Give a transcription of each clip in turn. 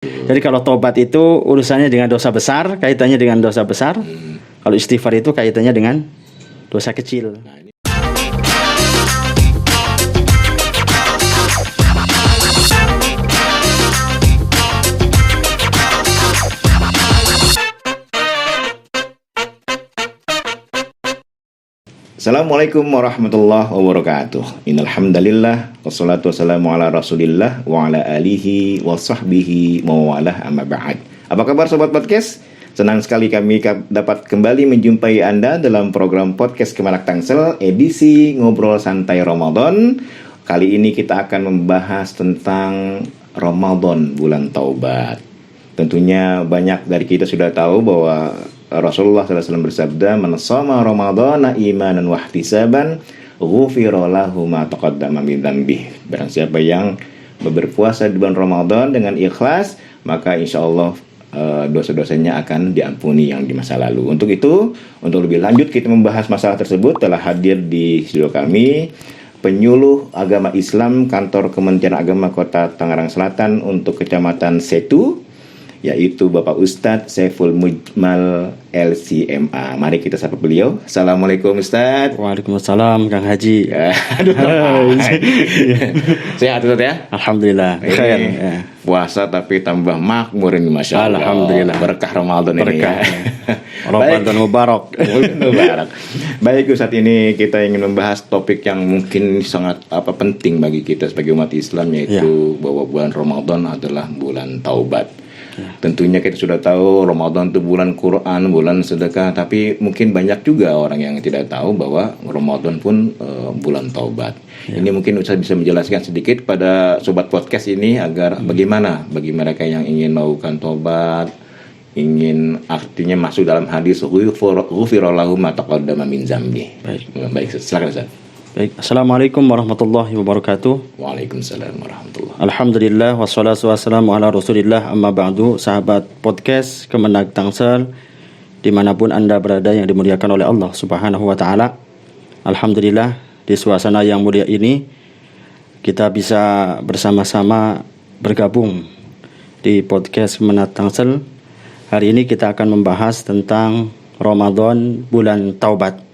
Jadi kalau tobat itu urusannya dengan dosa besar, kaitannya dengan dosa besar. Kalau istighfar itu kaitannya dengan dosa kecil. Assalamualaikum warahmatullahi wabarakatuh. Innal hamdalillah wassalatu wassalamu ala Rasulillah wa ala alihi wa sahbihi mawalah amma ba'd. Apa kabar sobat podcast? Senang sekali kami dapat kembali menjumpai Anda dalam program podcast Kemenak Tangsel edisi Ngobrol Santai Ramadan. Kali ini kita akan membahas tentang Ramadan, bulan taubat. Tentunya banyak dari kita sudah tahu bahwa Rasulullah SAW bersabda, "Man shoma Ramadhana imanan wa ihtisaban, ghufira lahu ma taqaddama min dzambihi." Barang siapa yang berpuasa di bulan Ramadan dengan ikhlas, maka insyaallah dosa-dosanya akan diampuni yang di masa lalu. Untuk itu, untuk lebih lanjut kita membahas masalah tersebut, telah hadir di studio kami penyuluh agama Islam Kantor Kementerian Agama Kota Tangerang Selatan untuk Kecamatan Setu, yaitu Bapak Ustadz Saiful Mujmal LCMA. Mari kita sapa beliau. Assalamualaikum Ustadz. Waalaikumsalam Kang Haji. Aduh, sehat Ustadz ya? Alhamdulillah. Khair. Ya. Puasa tapi tambah makmur ini, masya Allah. Alhamdulillah. Berkah Ramadan ini ya. Ramadan Mubarak. Mubarak. Baik Ustadz, ini kita ingin membahas topik yang mungkin sangat penting bagi kita sebagai umat Islam, yaitu bahwa bulan Ramadan adalah bulan taubat. Tentunya kita sudah tahu Ramadan itu bulan Quran, bulan sedekah, tapi mungkin banyak juga orang yang tidak tahu bahwa Ramadan pun bulan taubat. Ini mungkin Ustaz bisa menjelaskan sedikit pada sobat podcast ini agar bagaimana bagi mereka yang ingin melakukan taubat, ingin artinya masuk dalam hadis ghufira lahu ma taqaddama min dzambi. Baik, silakan Ustaz. Baik, Assalamualaikum warahmatullahi wabarakatuh. Waalaikumsalam warahmatullahi. Alhamdulillah wassalatu wassalamu ala Rasulillah, amma ba'du. Sahabat podcast Kemenak Tangsel dimanapun Anda berada yang dimuliakan oleh Allah Subhanahu wa ta'ala. Alhamdulillah, di suasana yang mulia ini kita bisa bersama-sama bergabung di podcast Kemenak Tangsel. Hari ini kita akan membahas tentang Ramadan, bulan taubat.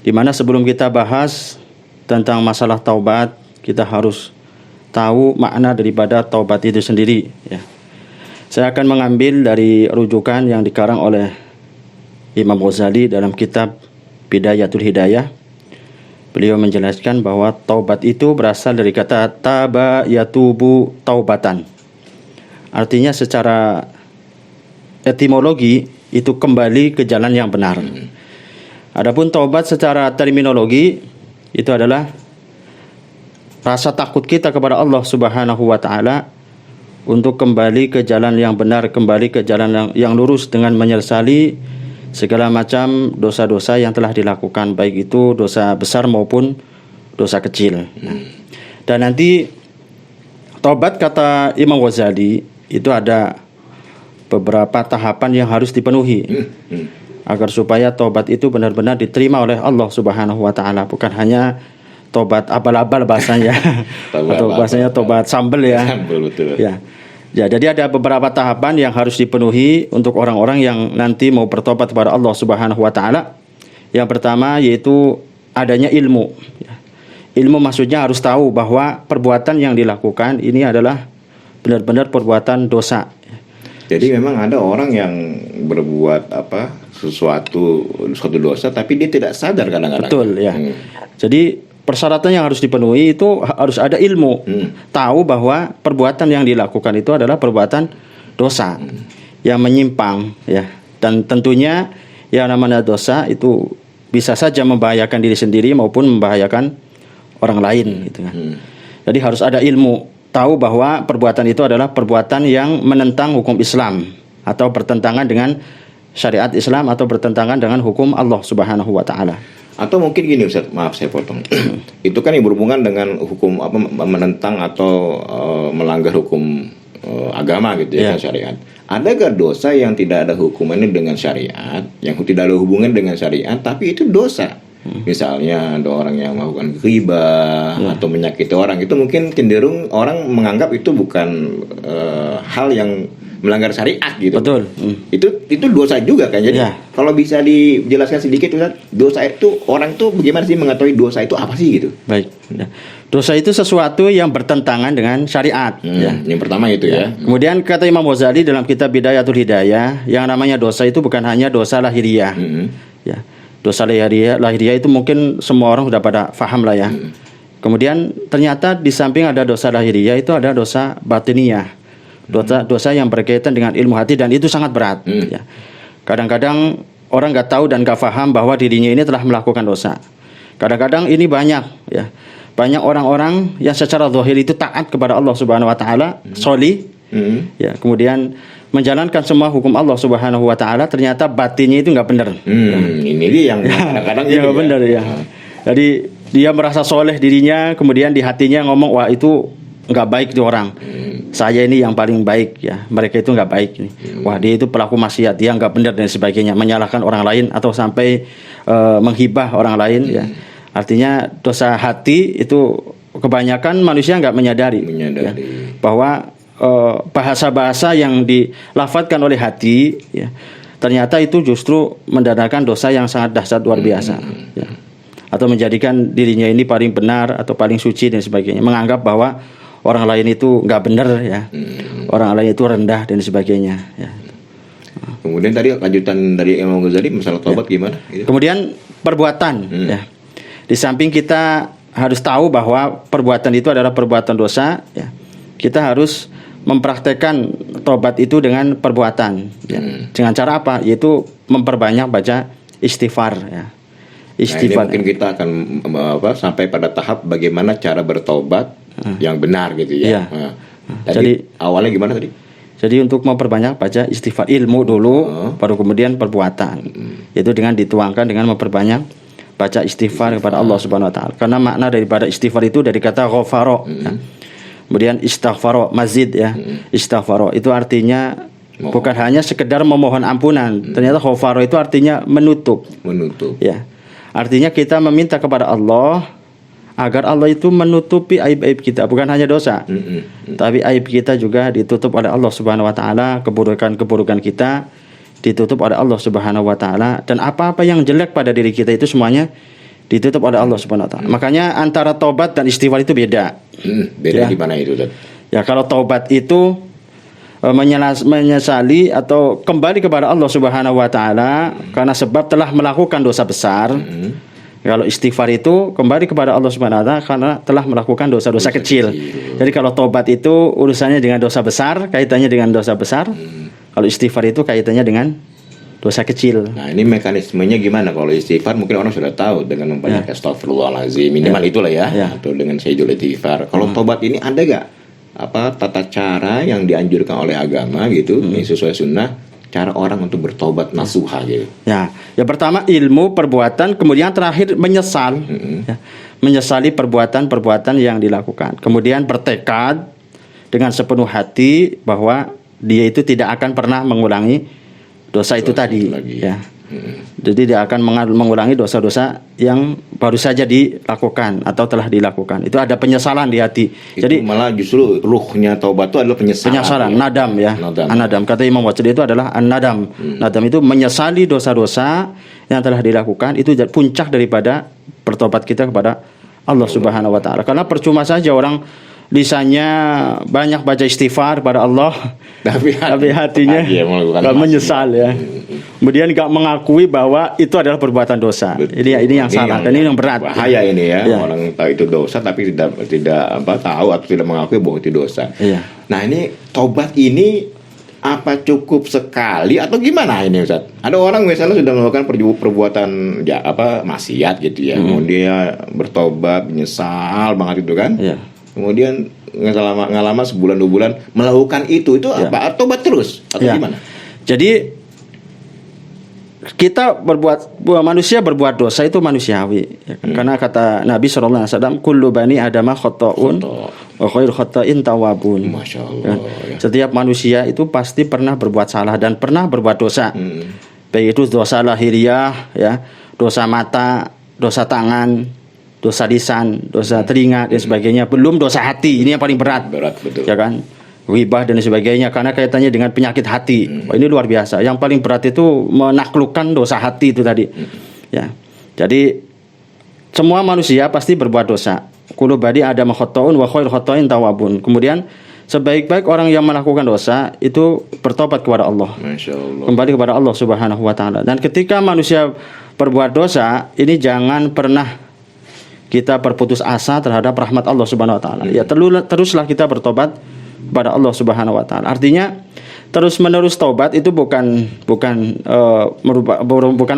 Di mana sebelum kita bahas tentang masalah taubat, kita harus tahu makna daripada taubat itu sendiri. Ya. Saya akan mengambil dari rujukan yang dikarang oleh Imam Ghazali dalam kitab Bidayatul Hidayah. Beliau menjelaskan bahwa taubat itu berasal dari kata taba yatubu taubatan. Artinya secara etimologi itu kembali ke jalan yang benar. Adapun taubat secara terminologi itu adalah rasa takut kita kepada Allah Subhanahu wa ta'ala untuk kembali ke jalan yang benar, kembali ke jalan yang lurus dengan menyesali segala macam dosa-dosa yang telah dilakukan, baik itu dosa besar maupun dosa kecil. Dan nanti taubat kata Imam Ghazali itu ada beberapa tahapan yang harus dipenuhi agar supaya taubat itu benar-benar diterima oleh Allah Subhanahu wa ta'ala, bukan hanya tobat abal-abal bahasanya atau bahasanya tobat sambel ya. Betul. Ya, jadi ada beberapa tahapan yang harus dipenuhi untuk orang-orang yang nanti mau bertobat kepada Allah Subhanahu wa ta'ala. Yang pertama yaitu adanya ilmu. Ilmu maksudnya harus tahu bahwa perbuatan yang dilakukan ini adalah benar-benar perbuatan dosa. Jadi memang ada orang yang berbuat suatu dosa tapi dia tidak sadar kadang-kadang. Betul ya. Jadi persyaratan yang harus dipenuhi itu harus ada ilmu. Tahu bahwa perbuatan yang dilakukan itu adalah perbuatan dosa yang menyimpang ya. Dan tentunya yang namanya dosa itu bisa saja membahayakan diri sendiri maupun membahayakan orang lain gitu kan. Jadi harus ada ilmu, tahu bahwa perbuatan itu adalah perbuatan yang menentang hukum Islam atau bertentangan dengan syariat Islam atau bertentangan dengan hukum Allah Subhanahu wa ta'ala. Atau mungkin gini Ustaz, maaf saya potong. Itu kan yang berhubungan dengan hukum menentang atau melanggar hukum agama gitu ya, syariat. Adakah dosa yang tidak ada hubungannya dengan syariat, yang tidak ada hubungan dengan syariat tapi itu dosa? Misalnya ada orang yang melakukan riba atau menyakiti orang, itu mungkin cenderung orang menganggap itu bukan hal yang melanggar syariat gitu. Betul. Itu dosa juga kan. Jadi kalau bisa dijelaskan sedikit Ustaz, dosa itu orang tuh bagaimana sih mengetahui dosa itu apa sih gitu? Baik. Ya. Dosa itu sesuatu yang bertentangan dengan syariat. Yang pertama itu ya. Kemudian kata Imam Ghazali dalam kitab Bidayatul Hidayah, yang namanya dosa itu bukan hanya dosa lahiriah. Ya. Dosa lahiriah itu mungkin semua orang sudah pada paham lah ya. Kemudian ternyata di samping ada dosa lahiriah itu ada dosa batiniah. Dosa yang berkaitan dengan ilmu hati, dan itu sangat berat. Ya. Kadang-kadang orang nggak tahu dan nggak paham bahwa dirinya ini telah melakukan dosa. Kadang-kadang ini banyak ya. Banyak orang-orang yang secara zahir itu taat kepada Allah Subhanahu wa taala, sholih. Ya, kemudian menjalankan semua hukum Allah Subhanahu wa taala, ternyata batinnya itu nggak benar. Ini dia yang kadang-kadang nggak benar ya. Jadi dia merasa soleh dirinya, kemudian di hatinya ngomong, wah itu nggak baik di orang. Saya ini yang paling baik ya, mereka itu nggak baik nih. Wah dia itu pelaku maksiat, dia nggak benar dan sebagainya, menyalahkan orang lain atau sampai menghibah orang lain ya. Artinya dosa hati itu kebanyakan manusia nggak menyadari. Ya, bahwa bahasa-bahasa yang dilafadzkan oleh hati ya, ternyata itu justru mendatangkan dosa yang sangat dahsyat luar biasa ya. Atau menjadikan dirinya ini paling benar atau paling suci dan sebagainya, menganggap bahwa orang lain itu nggak benar ya, orang lain itu rendah dan sebagainya ya. Kemudian tadi lanjutan dari Imam Ghazali masalah taubat gimana? Kemudian perbuatan ya. Di samping kita harus tahu bahwa perbuatan itu adalah perbuatan dosa ya, kita harus mempraktekkan taubat itu dengan perbuatan ya. Dengan cara apa? Yaitu memperbanyak baca istighfar ya. Istighfar. Nah, ini mungkin kita akan sampai pada tahap bagaimana cara bertobat yang benar gitu ya. Jadi awalnya gimana tadi? Jadi untuk memperbanyak baca istighfar, ilmu dulu, baru kemudian perbuatan. Itu dengan dituangkan dengan memperbanyak baca istighfar kepada Allah Subhanahu wa taala. Karena makna daripada istighfar itu dari kata ghafara ya. Kemudian istighfar mazid ya. Istighfar itu artinya bukan hanya sekedar memohon ampunan. Ternyata ghafara itu artinya menutup. Ya. Artinya kita meminta kepada Allah agar Allah itu menutupi aib-aib kita, bukan hanya dosa. Tapi aib kita juga ditutup oleh Allah Subhanahu wa taala, keburukan-keburukan kita ditutup oleh Allah Subhanahu wa taala, dan apa-apa yang jelek pada diri kita itu semuanya ditutup oleh Allah Subhanahu wa taala. Makanya antara taubat dan istighfar itu beda. Beda di mana itu, Ustaz? Ya, kalau taubat itu menyesali atau kembali kepada Allah Subhanahu wa taala karena sebab telah melakukan dosa besar. Kalau istighfar itu kembali kepada Allah Subhanahu wa taala karena telah melakukan dosa-dosa kecil. Jadi kalau taubat itu urusannya dengan dosa besar, kaitannya dengan dosa besar. Kalau istighfar itu kaitannya dengan dosa kecil. Nah, ini mekanismenya gimana? Kalau istighfar mungkin orang sudah tahu dengan membanyak astagfirullahalazim, minimal itulah ya, atau dengan sayyidul istighfar. Kalau taubat ini ada gak tata cara yang dianjurkan oleh agama gitu, yang sesuai sunnah, cara orang untuk bertobat nasuha gitu? Ya, yang pertama ilmu, perbuatan, kemudian terakhir menyesal, ya, menyesali perbuatan-perbuatan yang dilakukan. Kemudian bertekad dengan sepenuh hati bahwa dia itu tidak akan pernah mengulangi dosa itu tadi, ya. Jadi dia akan mengulangi dosa-dosa yang baru saja dilakukan atau telah dilakukan. Itu ada penyesalan di hati. Itu jadi malah justru ruhnya taubat itu adalah penyesalan. Nadam ya. An-nadam. Kata Imam Ghazali itu adalah an-nadam. Nadam itu menyesali dosa-dosa yang telah dilakukan. Itu puncak daripada bertobat kita kepada Allah Subhanahu wa taala. Karena percuma saja orang lisannya banyak baca istighfar pada Allah, tapi hatinya menyesal ya. Kemudian gak mengakui bahwa itu adalah perbuatan dosa. Ini yang salah dan ini yang berat. Bahaya ini ya. Orang tahu itu dosa tapi tidak tahu atau tidak mengakui bahwa itu dosa. Nah, ini tobat ini apa cukup sekali atau gimana ini, Ustaz? Ada orang misalnya sudah melakukan perbuatan maksiat gitu ya. Kemudian dia bertobat, menyesal banget itu kan? Kemudian nggak lama sebulan 2 bulan melakukan itu apa? Tobat terus atau gimana? Jadi kita manusia berbuat dosa itu manusiawi ya kan? Karena kata Nabi SAW, kullu bani adama khata'un wa khairu khata'in tawabun. Masya Allah, ya. Setiap manusia itu pasti pernah berbuat salah dan pernah berbuat dosa. Baik itu dosa lahiriah ya, dosa mata dosa tangan, dosa lisan, dosa telinga dan sebagainya. Belum dosa hati, ini yang paling berat. Berat, betul. Ya kan? Ghibah dan sebagainya karena kaitannya dengan penyakit hati. Wah, ini luar biasa. Yang paling berat itu menaklukkan dosa hati itu tadi. Ya. Jadi semua manusia pasti berbuat dosa. Kullu bani Adam khata'un wa khairul khata'in tawwabun. Kemudian sebaik-baik orang yang melakukan dosa itu bertobat kepada Allah. Masya Allah. Kembali kepada Allah Subhanahu wa taala. Dan ketika manusia berbuat dosa, ini jangan pernah kita berputus asa terhadap rahmat Allah Subhanahu wa taala. Ya, teruslah kita bertobat kepada Allah Subhanahu wa taala. Artinya terus-menerus taubat itu bukan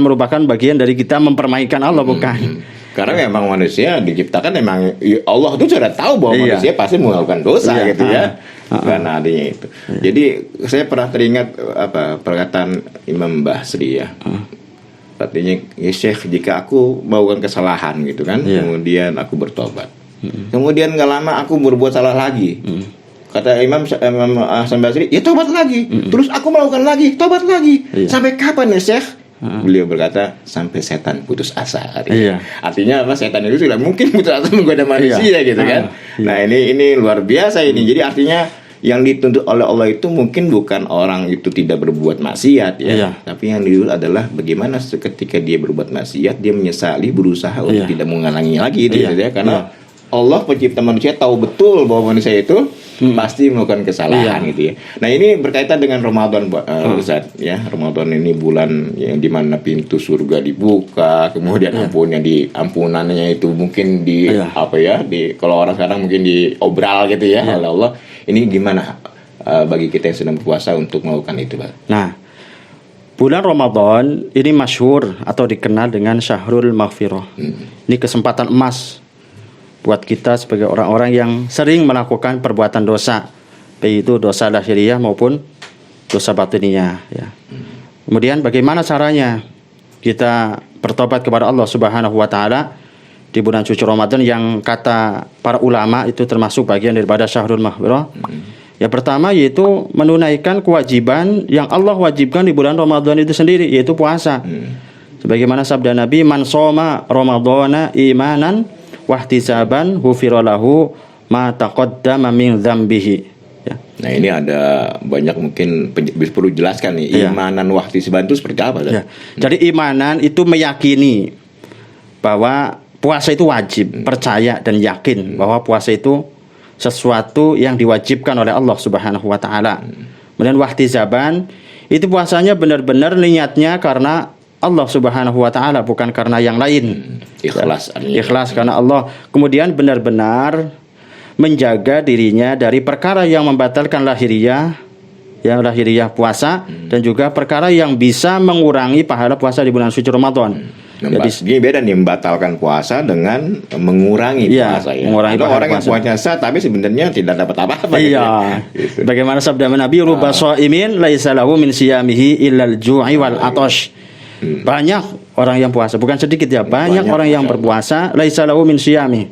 merupakan bagian dari kita mempermainkan Allah, bukan. Karena memang manusia diciptakan memang Allah itu sudah tahu bahwa manusia pasti melakukan dosa gitu ya. Karena adanya itu. Jadi saya pernah teringat perkataan Imam Basri ya. Artinya ya Syekh, jika aku melakukan kesalahan gitu kan, kemudian aku bertobat. Kemudian gak lama aku berbuat salah lagi. Kata Imam Hasan Basri, ya tobat lagi. Terus aku melakukan lagi, tobat lagi. Sampai kapan ya Syekh? Beliau berkata, sampai setan putus asa. Artinya apa? Setan itu sudah mungkin putus asa menggoda manusia gitu kan. Nah ini luar biasa ini. Jadi artinya yang dituntut oleh Allah itu mungkin bukan orang itu tidak berbuat maksiat ya. Tapi yang dituntut adalah bagaimana ketika dia berbuat maksiat, dia menyesali, berusaha untuk tidak mengulangi lagi gitu ya. Karena Allah pencipta manusia tahu betul bahwa manusia itu pasti melakukan kesalahan gitu ya. Nah ini berkaitan dengan Ramadan Ustaz ya. Ramadan ini bulan yang dimana pintu surga dibuka, kemudian ampunannya itu mungkin kalau orang sekarang mungkin diobral gitu ya oleh Allah. Ini gimana bagi kita yang sedang berpuasa untuk melakukan itu, Pak? Nah, bulan Ramadan ini masyhur atau dikenal dengan Syahrul Maghfirah. Ini kesempatan emas buat kita sebagai orang-orang yang sering melakukan perbuatan dosa, baik itu dosa lahiriah maupun dosa batiniyah ya. Kemudian bagaimana caranya kita bertobat kepada Allah Subhanahu wa taala di bulan suci Ramadan yang kata para ulama itu termasuk bagian daripada Syahrul Maghfirah. Yang pertama yaitu menunaikan kewajiban yang Allah wajibkan di bulan Ramadan itu sendiri, yaitu puasa. Sebagaimana sabda Nabi, man shoma ramadhana imanan wahtisaban ghufira lahu ma taqaddama min dzambihi. Ya. Nah ini ada banyak mungkin perlu jelaskan nih, imanan wahtisaban itu seperti apa? Ya. Jadi imanan itu meyakini bahwa puasa itu wajib, percaya dan yakin bahwa puasa itu sesuatu yang diwajibkan oleh Allah Subhanahu wa taala. Kemudian wahtisaban itu puasanya benar-benar niatnya karena Allah Subhanahu wa taala, bukan karena yang lain. Ikhlas karena Allah. Kemudian benar-benar menjaga dirinya dari perkara yang membatalkan lahiriah puasa dan juga perkara yang bisa mengurangi pahala puasa di bulan suci Ramadan. Jadi beda nih membatalkan puasa dengan mengurangi puasa ya. Ada orang yang puasa tapi sebenarnya tidak dapat apa-apa. Gitu. Bagaimana sabda Nabi, rubba shaimin laisa lahu min siyamihi illal ju'i wal atash. Banyak orang yang puasa, bukan sedikit ya, banyak orang yang berpuasa laisa lahu min siyami,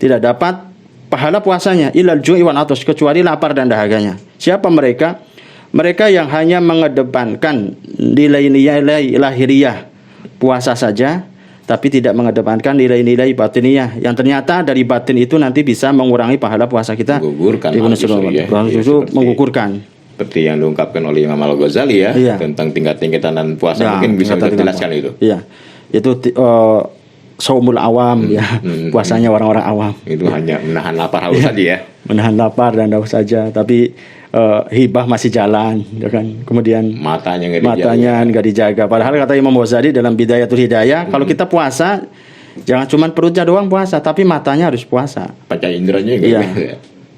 tidak dapat pahala puasanya illal ju'i wal atash, kecuali lapar dan dahaganya. Siapa mereka? Mereka yang hanya mengedepankan nilai-nilai lahiriah puasa saja, tapi tidak mengedepankan nilai-nilai batiniyah yang ternyata dari batin itu nanti bisa mengurangi pahala puasa kita. Menggugurkan. Seperti yang diungkapkan oleh Imam Al-Ghazali ya, tentang tingkat-tingkatan puasa, mungkin bisa dijelaskan itu. Iya. Itu saumul awam ya, puasanya orang-orang awam. Itu hanya menahan lapar haus saja ya. Menahan lapar dan haus saja, tapi hibah masih jalan ya kan. Kemudian matanya enggak dijaga. Padahal kata Imam Ghazali dalam Bidayatul Hidayah, kalau kita puasa jangan cuma perutnya doang puasa, tapi matanya harus puasa. Panca inderanya juga.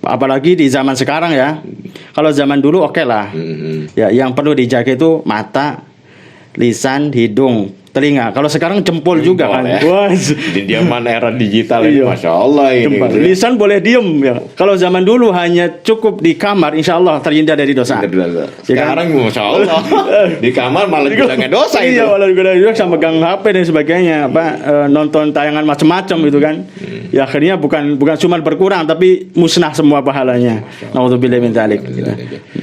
Apalagi di zaman sekarang ya. Kalau zaman dulu oke lah. Ya, yang perlu dijaga itu mata, lisan, hidung, telinga. Kalau sekarang jempol juga kan. Ya. Wah, di zaman era digital ini, Masya Allah ini. Lisan boleh diem ya. Kalau zaman dulu hanya cukup di kamar, insya Allah terhindar dari dosa. Sekarang Masya Allah di kamar malah bilangnya dosa itu. Iya, malah juga sama megang HP dan sebagainya, nonton tayangan macam-macam itu kan. Ya akhirnya bukan cuma berkurang, tapi musnah semua pahalanya. Nauzubillah min dzalik.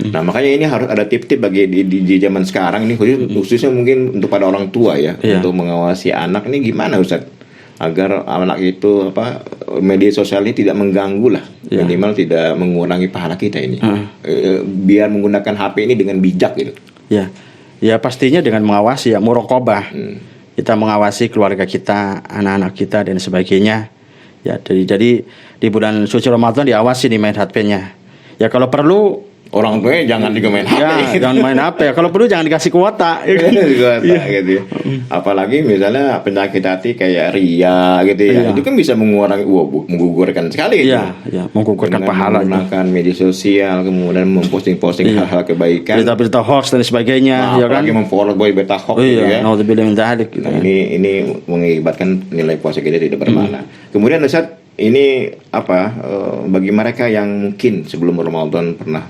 Nah makanya ini harus ada tip-tip bagi di zaman sekarang ini, khususnya mungkin untuk pada orang tua ya. Untuk mengawasi anak ini gimana Ustaz? agar anak itu media sosial ini tidak mengganggu lah, minimal tidak mengurangi pahala kita ini. Biar menggunakan HP ini dengan bijak gitu. Ya pastinya dengan mengawasi ya, muraqabah. Kita mengawasi keluarga kita, anak-anak kita dan sebagainya. Ya, jadi di bulan suci Ramadan diawasi nih main HP-nya. Ya kalau perlu orang tuanya jangan juga main HP. Ya, jangan main HP. Kalau perlu jangan dikasih kuota. Gitu ya. Apalagi misalnya penyakit hati kayak ria gitu ya. Itu kan bisa menggugurkan sekali gitu. Iya, menggugurkan pahala. Menggunakan media sosial, kemudian memposting hal-hal kebaikan. Berita-berita hoax dan sebagainya, ya kan? Apalagi memforward berita hoax gitu ya. Naudzubillah min dzalik. Ini mengakibatkan nilai puasa kita tidak bermakna. Kemudian Ustaz, ini bagi mereka yang mungkin sebelum Ramadan pernah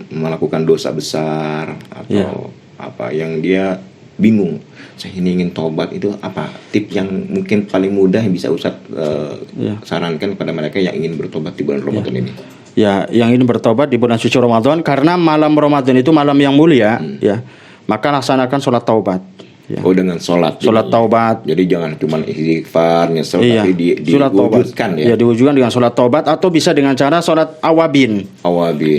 melakukan dosa besar atau yang dia bingung, saya ini ingin tobat, itu apa tip yang mungkin paling mudah yang bisa Ustadz sarankan kepada mereka yang ingin bertobat di bulan Ramadan ini? Ya, yang ingin bertobat di bulan suci Ramadan, karena malam Ramadan itu malam yang mulia, maka laksanakan sholat taubat. Dengan sholat taubat. Jadi jangan cuma istighfar, nyesel, tapi diwujudkan ya. Diwujudkan dengan sholat taubat, atau bisa dengan cara sholat awabin.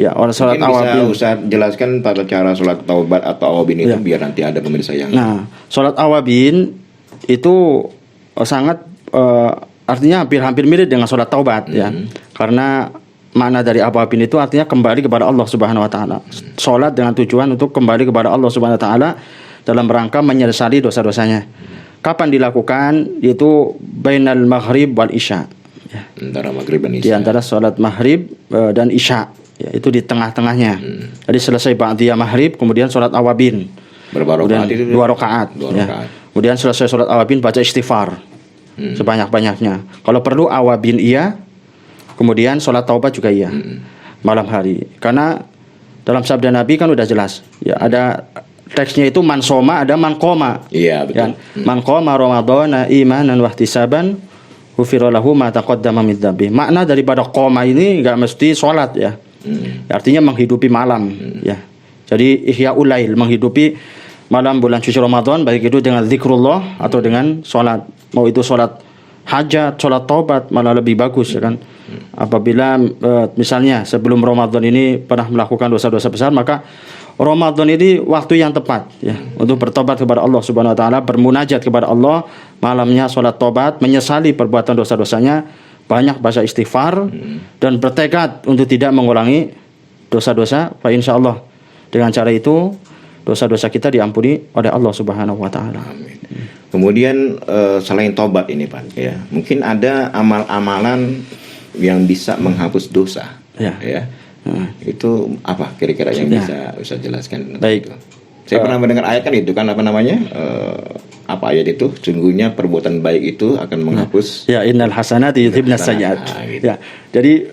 Ya, sholat awabin. Bisa Ustaz jelaskan tata cara sholat taubat atau awabin itu biar nanti ada pemirsa yang. Nah, sholat awabin itu sangat artinya hampir mirip dengan sholat taubat ya. Karena makna dari awabin itu artinya kembali kepada Allah Subhanahu wa taala. Sholat dengan tujuan untuk kembali kepada Allah Subhanahu wa taala dalam rangka menyesali dosa-dosanya. Kapan dilakukan? Itu bainal maghrib wal isya. Antara maghrib dan isya. Di antara sholat maghrib dan isya. Ya, itu di tengah-tengahnya. Jadi selesai ba'diyah maghrib, kemudian sholat awabin. Berapa rakaat itu? 2 rakaat. Kemudian selesai sholat awabin baca istighfar sebanyak-banyaknya. Kalau perlu awabin iya, kemudian sholat taubat juga iya. Malam hari. Karena dalam sabda Nabi kan udah jelas. Ya, ada teksnya itu man soma, ada man qoma. Iya, betul. Ya, man qoma ramadhana imanan wa ihtisaban ghufira lahu ma taqaddama min dzambi. Makna daripada qoma ini enggak mesti salat ya. Artinya menghidupi malam ya. Jadi ihyaul lail, menghidupi malam bulan suci Ramadan, baik itu dengan zikrullah atau dengan salat. Mau itu salat hajat, salat taubat, malah lebih bagus ya kan. Apabila misalnya sebelum Ramadan ini pernah melakukan dosa-dosa besar, maka Ramadan ini waktu yang tepat ya untuk bertobat kepada Allah Subhanahu wa taala, bermunajat kepada Allah, malamnya salat tobat, menyesali perbuatan dosa-dosanya, banyak baca istighfar dan bertekad untuk tidak mengulangi dosa-dosa. Fa insyaallah dengan cara itu dosa-dosa kita diampuni oleh Allah Subhanahu wa taala. Amin. Kemudian selain tobat ini Pak ya, mungkin ada amal-amalan yang bisa menghapus dosa. Ya. Itu apa kira-kira yang bisa Ustaz jelaskan? Baik. Itu? Saya pernah mendengar ayat kan itu kan apa ayat itu? Sungguhnya perbuatan baik itu akan menghapus. Ya, innal hasanati yudhibnas sayyi'at. Gitu. Ya. Jadi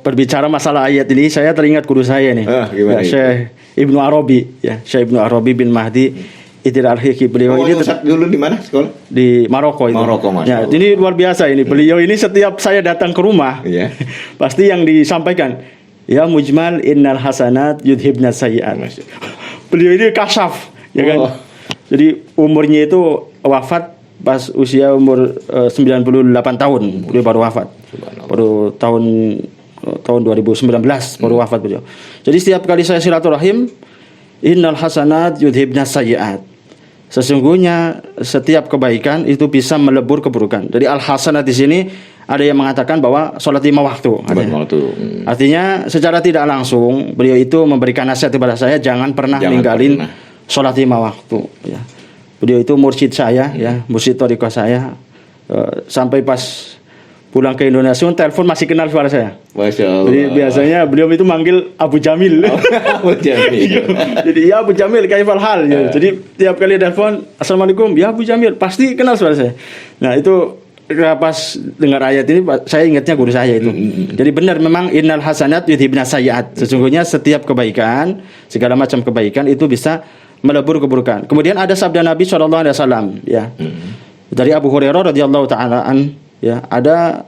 berbicara masalah ayat ini, saya teringat guru saya nih. Syekh Ibnu Arabi ya, Syekh Ibnu Arabi bin Mahdi Idil Al-Hiki. Beliau ini dulu di mana sekolah? Di Maroko itu. Maroko, ya, ini luar biasa ini. Beliau ini setiap saya datang ke rumah, pasti yang disampaikan, ya mujmal innal hasanat yudhibnas sayyi'at. Beliau ini kasyaf, ya kan. Jadi umurnya itu wafat pas usia umur 98 tahun. Beliau baru wafat. Baru tahun 2019 baru wafat beliau. Jadi setiap kali saya silaturahim, innal hasanat yudhibnas sayyi'at. Sesungguhnya setiap kebaikan itu bisa melebur keburukan. Jadi al-hasanat di sini ada yang mengatakan bahwa sholat 5 waktu. Artinya secara tidak langsung beliau itu memberikan nasihat kepada saya, jangan pernah ninggalin sholat 5 waktu. Ya. Beliau itu mursyid saya, ya, mursyid thariqah saya. Sampai pas pulang ke Indonesia, telepon masih kenal suara saya. Masya Allah. Jadi biasanya beliau itu manggil Abu Jamil. Abu Jamil. Jadi ya Abu Jamil, kaifal hal. Ya. Jadi tiap kali telepon, assalamualaikum, ya Abu Jamil, pasti kenal suara saya. Nah itu pas dengar ayat ini, saya ingatnya guru saya itu. Jadi benar memang innal hasanat yudhibnas sayyi'at. Sesungguhnya setiap kebaikan, segala macam kebaikan itu bisa melebur keburukan. Kemudian ada sabda Nabi SAW, ya, dari Abu Hurairah radhiyallahu taala an. Ya, ada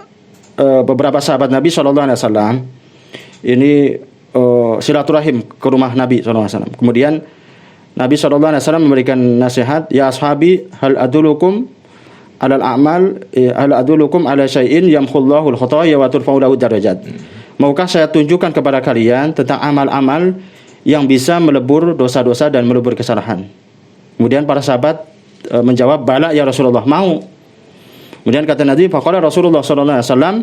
beberapa sahabat Nabi SAW ini silaturahim ke rumah Nabi SAW. Kemudian Nabi SAW memberikan nasihat, ya ashabi hal adulukum alal a'mal hal adulukum ala syai'in yamhullahu al-khataaya wa turfa'u lahu darajat. Maukah saya tunjukkan kepada kalian tentang amal-amal yang bisa melebur dosa-dosa dan melebur kesalahan? Kemudian para sahabat menjawab, bala ya Rasulullah, mau. Kemudian kata Nabi, faqala Rasulullah sallallahu alaihi wasallam,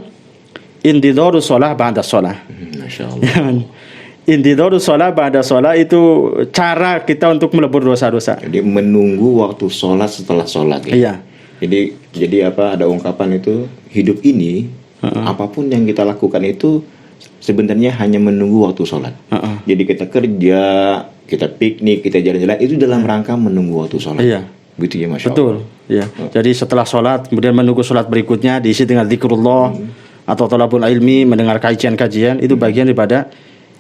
intidharu shalah ba'da shalah. Masyaallah. Intidharu shalah ba'da shalah itu cara kita untuk melebur dosa-dosa. Jadi menunggu waktu sholat setelah sholat ya. Iya. Jadi apa, ada ungkapan itu, hidup ini apapun yang kita lakukan itu sebenarnya hanya menunggu waktu sholat. Jadi kita kerja, kita piknik, kita jalan-jalan, itu dalam rangka menunggu waktu sholat. Iya. Begitu ya, Masya Allah. Betul. Ya. Jadi setelah sholat, kemudian menunggu sholat berikutnya diisi dengan zikrullah atau thalabul ilmi, mendengar kajian-kajian, itu bagian daripada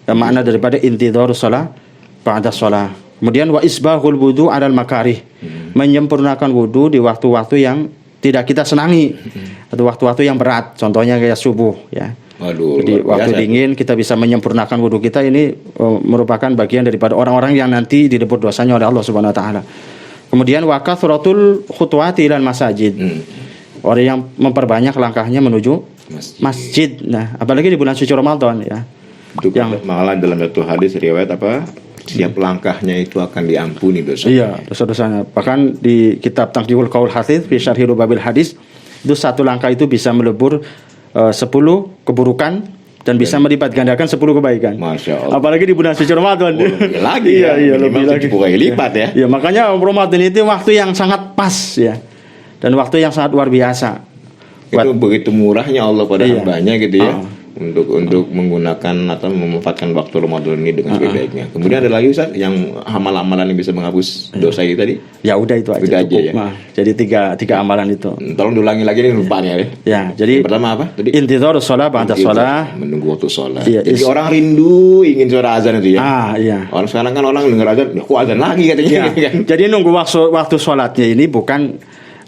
makna daripada intidharus shalah ba'da shalah. Kemudian wa isbahul wudu 'alal makarih, menyempurnakan wudu di waktu-waktu yang tidak kita senangi atau waktu-waktu yang berat, contohnya kayak subuh ya. Waduh, jadi waktu dingin kita bisa menyempurnakan wudu kita, ini merupakan bagian daripada orang-orang yang nanti dilebur dosanya oleh Allah Subhanahu wa taala. Kemudian wa kathratul khutuwati ilal masajid. Orang yang memperbanyak langkahnya menuju masjid. Nah, apalagi di bulan suci Ramadan ya. Itu yang malah dalam satu hadis riwayat apa? Setiap langkahnya itu akan diampuni dosa. Iya, dosa-dosanya. Bahkan di kitab Taqdiul Qaul Hadits fi Syarhi Rubabil Hadis, itu satu langkah itu bisa melebur 10 keburukan dan bisa melipat gandakan 10 kebaikan. Masya Allah. Apalagi di bulan suci Ramadan. Lebih lagi ya. Iya, lebih lagi. Lipat ya. Iya, makanya Ramadan itu waktu yang sangat pas ya. Dan waktu yang sangat luar biasa. Itu begitu murahnya Allah pada hambanya gitu ya. Untuk menggunakan atau memanfaatkan waktu Ramadan ini dengan sebaik-baiknya. Kemudian ada lagi Ustaz yang amal-amalan yang bisa menghapus dosa itu tadi? Ya udah itu aja. Itu aja ya. Jadi tiga amalan itu. Tolong diulangi lagi nih lupanya ya. Ya, jadi yang pertama apa? Tadi intidharus shalah ba'da shalah. Menunggu waktu sholat. Iya, jadi orang rindu ingin suara azan itu ya. Iya. Orang sekarang kan orang dengar azan, kok azan lagi katanya. Ya. Jadi nunggu waktu sholatnya ini bukan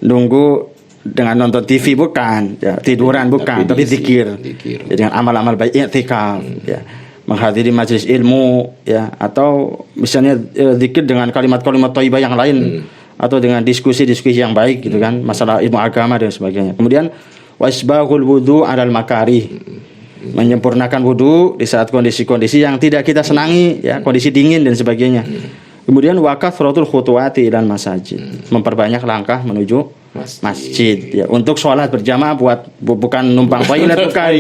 nunggu dengan nonton TV, bukan ya, tiduran bukan, tapi zikir. Ya, dengan amal-amal baik, i'tikaf ya, menghadiri majelis ilmu ya, atau misalnya zikir dengan kalimat-kalimat thayyibah yang lain, atau dengan diskusi-diskusi yang baik gitu kan, masalah ilmu agama dan sebagainya. Kemudian wasbahul wudu 'alal makarih, menyempurnakan wudu di saat kondisi-kondisi yang tidak kita senangi ya, kondisi dingin dan sebagainya. Kemudian wa kathratul khutuwati ilal masajid, memperbanyak langkah menuju masjid ya, untuk sholat berjamaah, bukan numpang toilet bukan.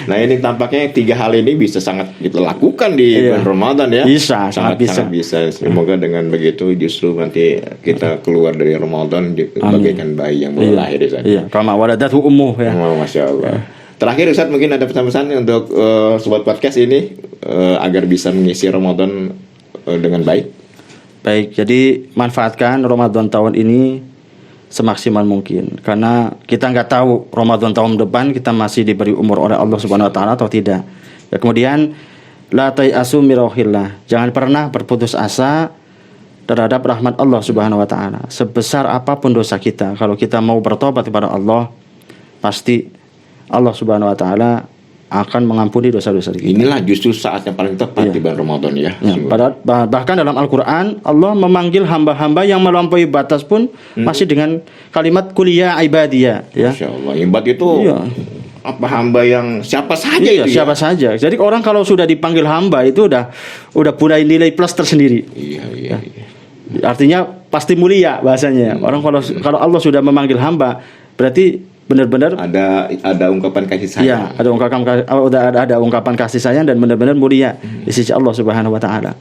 Nah, ini tampaknya 3 hal ini bisa sangat kita lakukan di bulan Ramadan ya. Bisa, sangat bisa. Semoga dengan begitu justru nanti kita keluar dari Ramadan bagaikan bayi yang baru lahir Ustaz. Iya, kama waladatu ummuh ya. Masya Allah. Terakhir Ustaz, mungkin ada pesan-pesan untuk sobat podcast ini agar bisa mengisi Ramadan dengan baik. Baik, jadi manfaatkan Ramadan tahun ini semaksimal mungkin, karena kita nggak tahu Ramadan tahun depan kita masih diberi umur oleh Allah Subhanahu wa taala atau tidak. Ya, kemudian la tai'asu min rauhillah, jangan pernah berputus asa terhadap rahmat Allah Subhanahu wa taala. Sebesar apapun dosa kita, kalau kita mau bertobat kepada Allah, pasti Allah Subhanahu wa taala akan mengampuni dosa-dosa kita. Inilah justru saat yang paling tepat di bulan Ramadan ya. Bahkan dalam Al-Quran Allah memanggil hamba-hamba yang melampaui batas pun masih dengan kalimat kuliah ibadiyah ya. Masya Allah, ibad itu apa, hamba yang siapa saja itu siapa saja. Jadi orang kalau sudah dipanggil hamba itu udah punya nilai plus tersendiri. Iya. Artinya pasti mulia bahasanya. Orang kalau Allah sudah memanggil hamba, berarti benar-benar ada ungkapan kasih sayang. Ya, ada ungkapan kasih sayang dan benar-benar mulia di sisi Allah Subhanahu wa taala.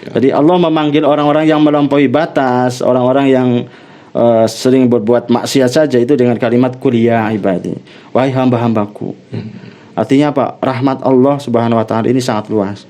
Jadi Allah memanggil orang-orang yang melampaui batas, orang-orang yang sering berbuat maksiat saja itu dengan kalimat kuliah ibadi, wahai hamba-hambaku. Artinya apa? Rahmat Allah Subhanahu wa taala ini sangat luas.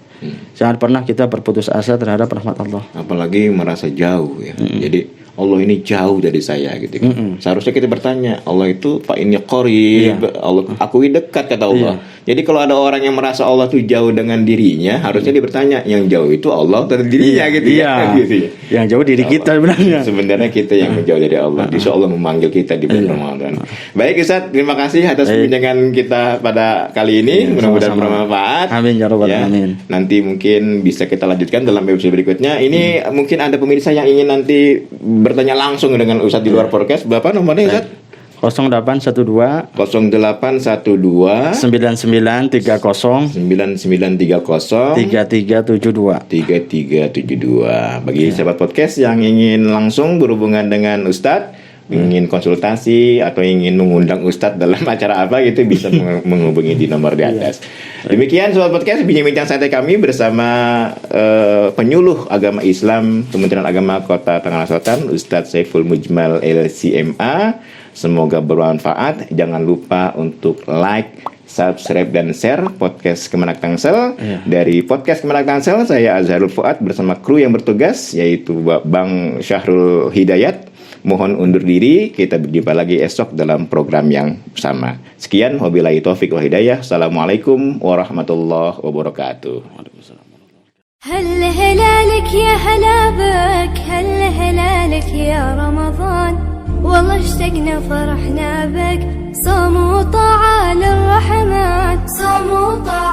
Jangan pernah kita berputus asa terhadap rahmat Allah. Apalagi merasa jauh ya. Jadi Allah ini jauh dari saya gitu kan. Seharusnya kita bertanya, Allah itu fa inni qarib, Allah aku ini dekat kata Allah. Jadi kalau ada orang yang merasa Allah itu jauh dengan dirinya, harusnya dia bertanya, yang jauh itu Allah dan dirinya gitu ya. Gitu. Yang jauh diri kita sebenarnya. Sebenarnya kita yang menjauh dari Allah. Insya Allah memanggil kita di bulan Ramadan. Baik Ustaz, terima kasih atas perbincangan kita pada kali ini. Mudah-mudahan bermanfaat. Amin ya rabbal alamin. Nanti mungkin bisa kita lanjutkan dalam episode berikutnya. Ini mungkin ada pemirsa yang ingin nanti bertanya langsung dengan Ustadz di luar podcast, berapa nomornya Ustadz? 0812 0812 9930 9930 3372. 3372. Bagi sahabat podcast yang ingin langsung berhubungan dengan Ustadz, ingin konsultasi atau ingin mengundang Ustadz dalam acara apa gitu, bisa menghubungi di nomor di atas. Demikian sobat podcast bincang santai kami bersama penyuluh agama Islam Kementerian Agama Kota Tangerang Selatan, Ustadz Saiful Mujmal LCMA. Semoga bermanfaat. Jangan lupa untuk like, subscribe dan share podcast Kemenak Tangsel. Dari podcast Kemenak Tangsel, saya Azharul Fuad bersama kru yang bertugas, yaitu Bang Syahrul Hidayat. Mohon undur diri. Kita berjumpa lagi esok dalam program yang sama. Sekian, wabillahi taufiq wa hidayah. Assalamualaikum warahmatullahi wabarakatuh. هل هلالك يا هلا بك، هل هلالك يا رمضان، والله اشتقنا فرحنا بك، صوم وطاعة للرحمن، صوم وطاعة